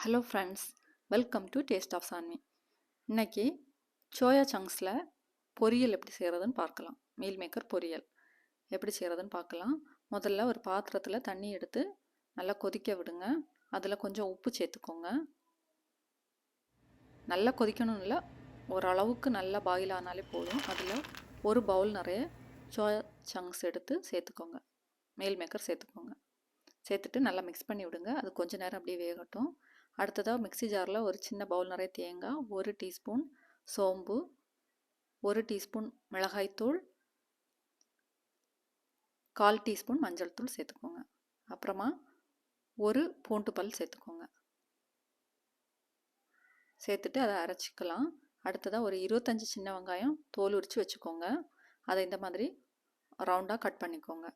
Hello friends, welcome to taste of Saanvi. இன்னைக்கு soya சங்க்ஸில் பொரியல் எப்படி செய்கிறதுன்னு பார்க்கலாம். மீல் மேக்கர் பொரியல் எப்படி செய்கிறதுன்னு பார்க்கலாம். முதல்ல ஒரு பாத்திரத்தில் தண்ணி எடுத்து நல்லா கொதிக்க விடுங்க. அதில் கொஞ்சம் உப்பு சேர்த்துக்கோங்க. நல்லா கொதிக்கணும் இல்லை, ஓரளவுக்கு நல்லா பாயில் ஆனாலே போதும். அதில் ஒரு பவுல் நிறைய சோயா சங்க்ஸ் எடுத்து சேர்த்துக்கோங்க. மீல் மேக்கர் சேர்த்துக்கோங்க. சேர்த்துட்டு நல்லா மிக்ஸ் பண்ணி விடுங்க. அது கொஞ்சம் நேரம் அப்படியே வேகட்டும். அடுத்ததாக மிக்ஸி ஜாரில் ஒரு சின்ன பவுல் நிறைய தேங்காய், 1 டீஸ்பூன் சோம்பு, 1 டீஸ்பூன் மிளகாய்த்தூள், 1/4 டீஸ்பூன் மஞ்சள் தூள் சேர்த்துக்கோங்க. அப்புறமா ஒரு பூண்டு பல் சேர்த்துக்கோங்க. சேர்த்துட்டு அதை அரைச்சிக்கலாம். அடுத்ததாக ஒரு 25 சின்ன வெங்காயம் தோல் உரித்து வச்சுக்கோங்க. அதை இந்த மாதிரி ரவுண்டாக கட் பண்ணிக்கோங்க.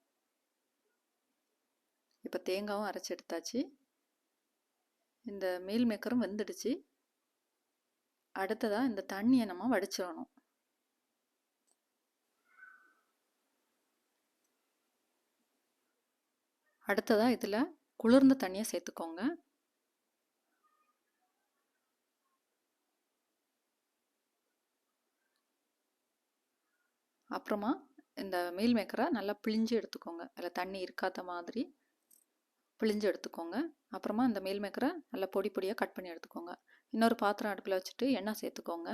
இப்போ தேங்காயும் அரைச்சி எடுத்தாச்சு. இந்த மீல் மேக்கரும் வெந்துடுச்சு. அடுத்ததாக இந்த தண்ணியை நம்ம வடிச்சிடணும். அடுத்ததாக இதில் குளிர்ந்த தண்ணியை சேர்த்துக்கோங்க. அப்புறமா இந்த மீல் மேக்கரை நல்லா பிழிஞ்சு எடுத்துக்கோங்க. அதில் தண்ணி இருக்காத மாதிரி பிழிஞ்சு எடுத்துக்கோங்க. அப்புறமா இந்த மீல் மேக்கரை நல்லா பொடி பொடியாக கட் பண்ணி எடுத்துக்கோங்க. இன்னொரு பாத்திரம் அடுப்பில் வச்சுட்டு எண்ணெய் சேர்த்துக்கோங்க.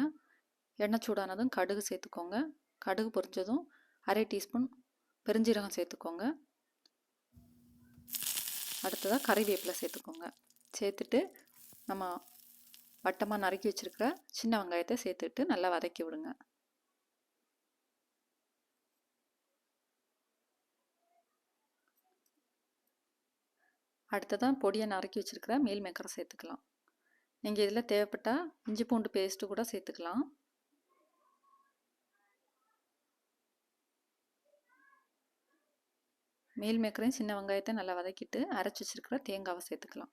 எண்ணெய் சூடானதும் கடுகு சேர்த்துக்கோங்க. கடுகு பொரிஞ்சதும் 1/2 டீஸ்பூன் பெருஞ்சீரகம் சேர்த்துக்கோங்க. அடுத்ததாக கறிவேப்பிலை சேர்த்துக்கோங்க. சேர்த்துட்டு நம்ம வட்டமாக நறுக்கி வச்சுருக்கிற சின்ன வெங்காயத்தை சேர்த்துட்டு நல்லா வதக்கி விடுங்க. அடுத்ததான் பொடியை நறுக்கி வச்சுருக்கிற மீல் மேக்கரை சேர்த்துக்கலாம். நீங்கள் இதில் தேவைப்பட்டால் இஞ்சி பூண்டு பேஸ்ட்டு கூட சேர்த்துக்கலாம். மீல் மேக்கரையும் சின்ன வெங்காயத்தை நல்லா வதக்கிட்டு அரைச்சி வச்சுருக்கிற தேங்காவை சேர்த்துக்கலாம்.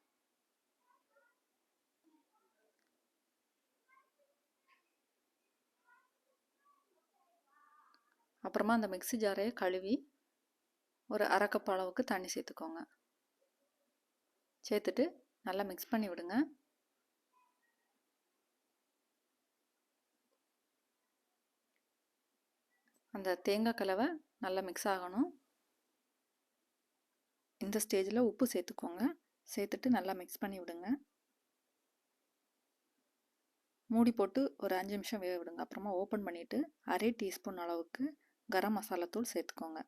அப்புறமா அந்த மிக்ஸி ஜாரையை கழுவி ஒரு 1/2 கப் அளவுக்கு தண்ணி சேர்த்துக்கோங்க. சேர்த்துட்டு நல்லா மிக்ஸ் பண்ணி விடுங்க. அந்த தேங்காய் கலவை நல்லா மிக்ஸ் ஆகணும். இந்த ஸ்டேஜில் உப்பு சேர்த்துக்கோங்க. சேர்த்துட்டு நல்லா மிக்ஸ் பண்ணி விடுங்க. மூடி போட்டு ஒரு 5 நிமிஷம் வேக விடுங்க. அப்புறமா ஓப்பன் பண்ணிவிட்டு 1/2 டீஸ்பூன் அளவுக்கு கரம் மசாலா தூள் சேர்த்துக்கோங்க.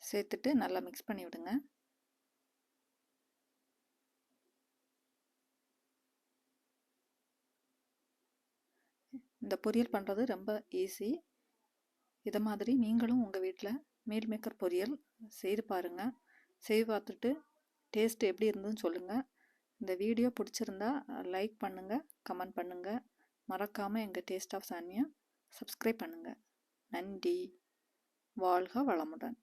சேர்த்துட்டு நல்லா மிக்ஸ் பண்ணி விடுங்க. இந்த பொரியல் பண்ணுறது ரொம்ப ஈஸி. இதை மாதிரி நீங்களும் உங்கள் வீட்டில் மீல் மேக்கர் பொரியல் செய்து பாருங்கள். செய்து பார்த்துட்டு டேஸ்ட் எப்படி இருந்ததுன்னு சொல்லுங்கள். இந்த வீடியோ பிடிச்சிருந்தா லைக் பண்ணுங்கள், கமெண்ட் பண்ணுங்கள். மறக்காமல் எங்கள் டேஸ்ட் ஆஃப் சான்வியை சப்ஸ்கிரைப் பண்ணுங்கள். நன்றி. வாழ்க வளமுடன்.